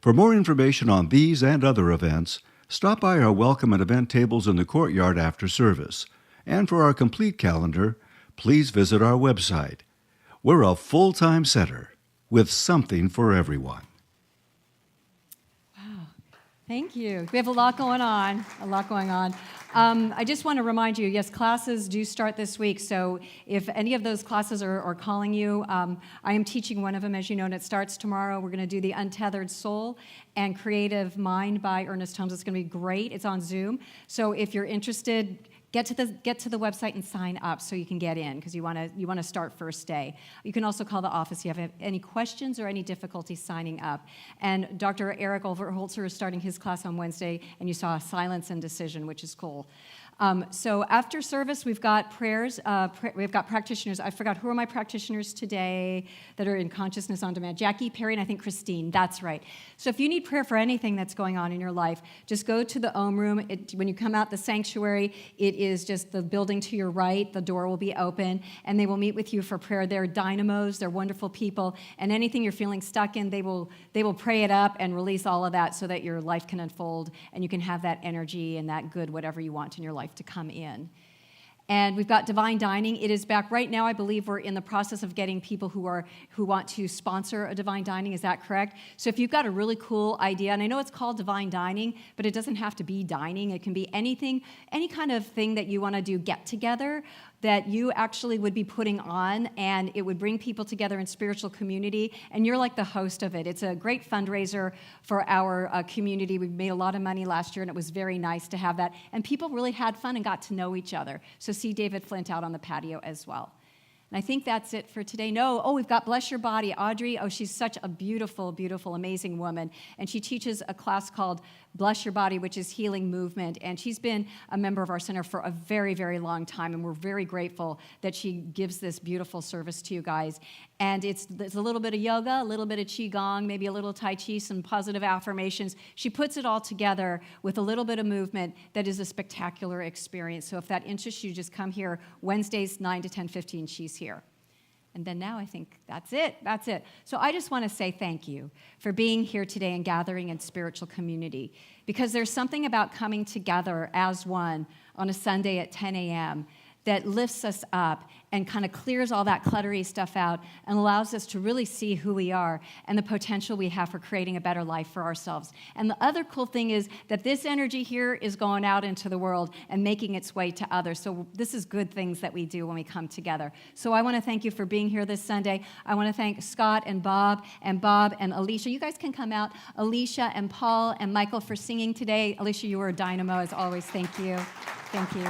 For more information on these and other events, stop by our welcome and event tables in the courtyard after service. And for our complete calendar, please visit our website. We're a full-time center with something for everyone. Wow. Thank you. We have a lot going on, I just want to remind you, yes, classes do start this week, so if any of those classes are calling you, I am teaching one of them, as you know, and it starts tomorrow. We're going to do the Untethered Soul and Creative Mind by Ernest Holmes. It's going to be great. It's on Zoom, so if you're interested, get to the website and sign up so you can get in, because you want to start first day. You can also call the office if you have any questions or any difficulty signing up. And Dr. Eric Overholzer is starting his class on Wednesday, and you saw Silence and Decision, which is cool. So after service, we've got prayers. We've got practitioners. I forgot, who are my practitioners today that are in Consciousness on Demand? Jackie, Perry, and I think Christine. That's right. So if you need prayer for anything that's going on in your life, just go to the Ohm Room. When you come out the sanctuary, it is just the building to your right. The door will be open, and they will meet with you for prayer. They're dynamos. They're wonderful people, and anything you're feeling stuck in, they will pray it up and release all of that so that your life can unfold, and you can have that energy and that good whatever you want in your life to come in. And we've got Divine Dining. It is back right now. I believe we're in the process of getting people who want to sponsor a Divine Dining. Is that correct? So if you've got a really cool idea, and I know it's called Divine Dining, but it doesn't have to be dining. It can be anything, any kind of thing that you want to do, get together, that you actually would be putting on, and it would bring people together in spiritual community, and you're like the host of it. It's a great fundraiser for our community. We made a lot of money last year, and it was very nice to have that, and people really had fun and got to know each other. So see David Flint out on the patio as well. And I think that's it for today. We've got Bless Your Body. Audrey, she's such a beautiful, beautiful, amazing woman. And she teaches a class called Bless Your Body, which is healing movement. And she's been a member of our center for a very, very long time. And we're very grateful that she gives this beautiful service to you guys. And it's a little bit of yoga, a little bit of qigong, maybe a little tai chi, some positive affirmations. She puts it all together with a little bit of movement that is a spectacular experience. So if that interests you, just come here Wednesdays, 9 to 10:15. She's here. And then now I think that's it. So I just want to say thank you for being here today and gathering in spiritual community, because there's something about coming together as one on a Sunday at 10 a.m. that lifts us up and kind of clears all that cluttery stuff out and allows us to really see who we are and the potential we have for creating a better life for ourselves. And the other cool thing is that this energy here is going out into the world and making its way to others. So this is good things that we do when we come together. So I want to thank you for being here this Sunday. I want to thank Scott and Bob and Alicia. You guys can come out. Alicia and Paul and Michael for singing today. Alicia, you were a dynamo as always. Thank you. Thank you.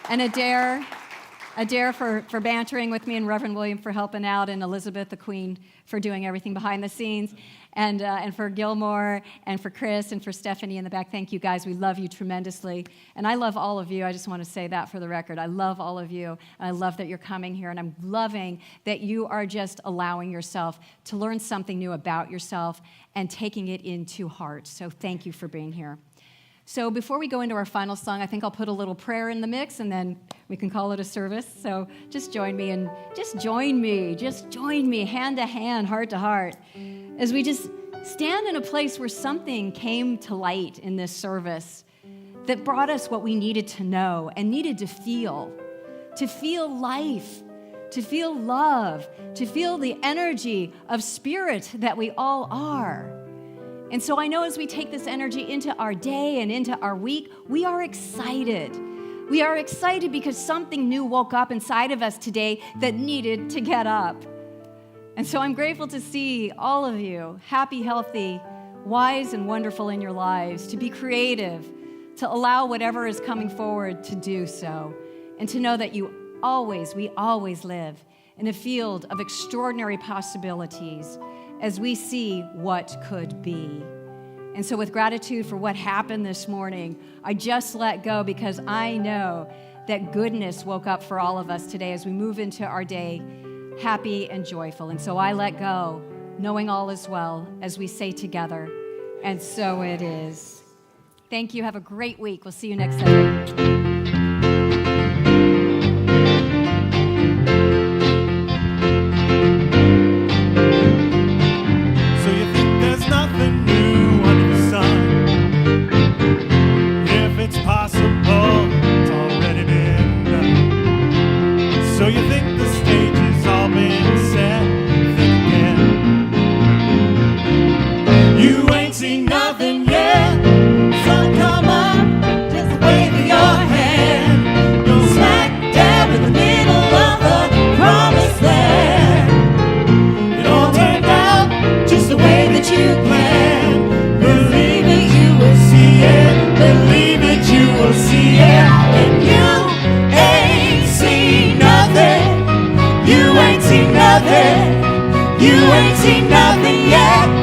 And Adair for bantering with me, and Reverend William for helping out, and Elizabeth, the Queen, for doing everything behind the scenes, and for Gilmore, and for Chris, and for Stephanie in the back. Thank you, guys. We love you tremendously. And I love all of you. I just want to say that for the record. I love all of you, and I love that you're coming here, and I'm loving that you are just allowing yourself to learn something new about yourself and taking it into heart. So thank you for being here. So before we go into our final song, I think I'll put a little prayer in the mix, and then we can call it a service. So just join me, hand to hand, heart to heart, as we just stand in a place where something came to light in this service that brought us what we needed to know and needed to feel life, to feel love, to feel the energy of spirit that we all are. And so I know as we take this energy into our day and into our week, we are excited. We are excited because something new woke up inside of us today that needed to get up. And so I'm grateful to see all of you happy, healthy, wise, and wonderful in your lives, to be creative, to allow whatever is coming forward to do so, and to know that we always live in a field of extraordinary possibilities as we see what could be. And so with gratitude for what happened this morning, I just let go because I know that goodness woke up for all of us today as we move into our day happy and joyful. And so I let go, knowing all is well, as we say together, and so it is. Thank you. Have a great week. We'll see you next Sunday. You ain't seen nothing yet.